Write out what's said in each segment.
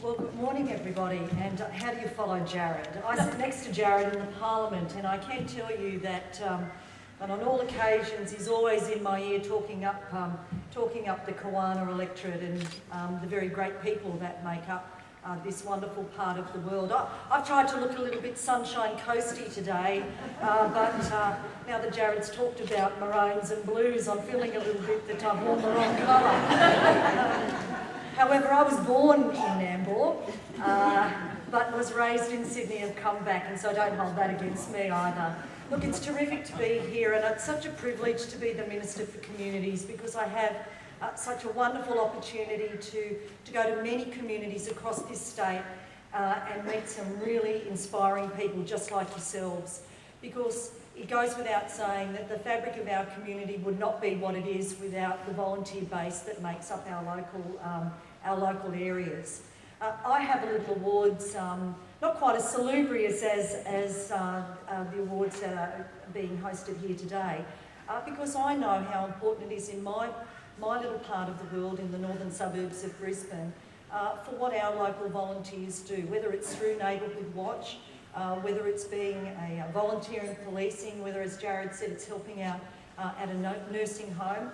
Well, good morning, everybody. And how do you follow Jarrod? I sit next to Jarrod in the Parliament, and I can tell you that, and on all occasions, he's always in my ear talking up the Kawana Electorate and the very great people that make up this wonderful part of the world. I've tried to look a little bit sunshine coasty today, but now that Jarrod's talked about maroons and blues, I'm feeling a little bit that I've worn the wrong colour. However, I was born in Nambour, but was raised in Sydney and come back, and so don't hold that against me either. Look, it's terrific to be here, and it's such a privilege to be the Minister for Communities because I have such a wonderful opportunity to go to many communities across this state and meet some really inspiring people just like yourselves, because it goes without saying that the fabric of our community would not be what it is without the volunteer base that makes up our local areas. I have a little awards, not quite as salubrious as the awards that are being hosted here today, because I know how important it is in my little part of the world in the northern suburbs of Brisbane for what our local volunteers do, whether it's through Neighbourhood Watch, whether it's being a volunteer in policing, whether, as Jarrod said, it's helping out at a nursing home.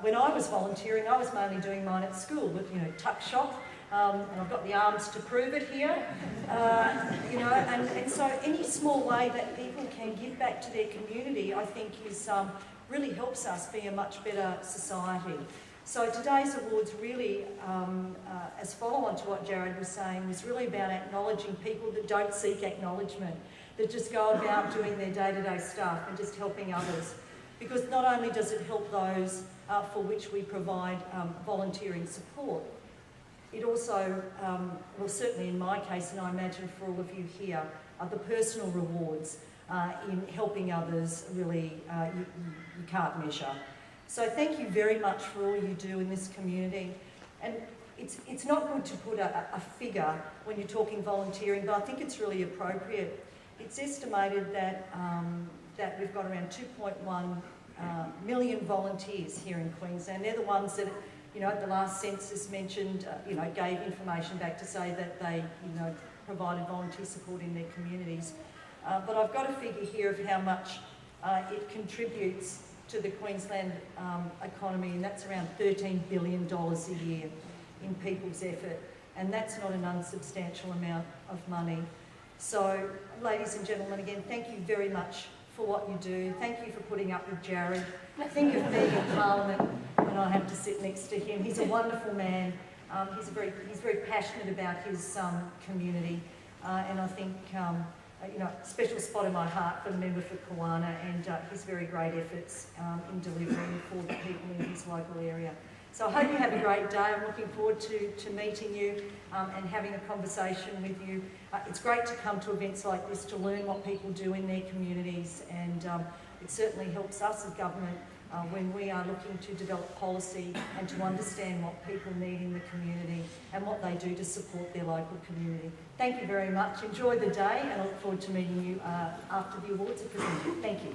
When I was volunteering, I was mainly doing mine at school with, tuck shop, and I've got the arms to prove it here, and so any small way that people can give back to their community, I think is really helps us be a much better society. So today's awards really, as follow-on to what Jarrod was saying, was really about acknowledging people that don't seek acknowledgement, that just go about doing their day-to-day stuff and just helping others. Because not only does it help those for which we provide volunteering support, it also, well certainly in my case, and I imagine for all of you here, the personal rewards in helping others really you can't measure. So thank you very much for all you do in this community. And it's not good to put a figure when you're talking volunteering, but I think it's really appropriate. It's estimated that that we've got around 2.1 million volunteers here in Queensland. They're the ones that, at the last census mentioned, gave information back to say that they, provided volunteer support in their communities. But I've got a figure here of how much it contributes to the Queensland economy, and that's around $13 billion a year in people's effort, and that's not an unsubstantial amount of money. So, ladies and gentlemen, again, thank you very much for what you do. Thank you for putting up with Jarrod. Think of being in Parliament when I have to sit next to him. He's a wonderful man. He's very passionate about his community, and I think special spot in my heart for the member for Kawana and his very great efforts in delivering for the people in his local area. So I hope you have a great day. I'm looking forward to meeting you and having a conversation with you. It's great to come to events like this to learn what people do in their communities, and it certainly helps us as government when we are looking to develop policy and to understand what people need in the community and what they do to support their local community. Thank you very much. Enjoy the day, and I look forward to meeting you after the awards are presented. Thank you.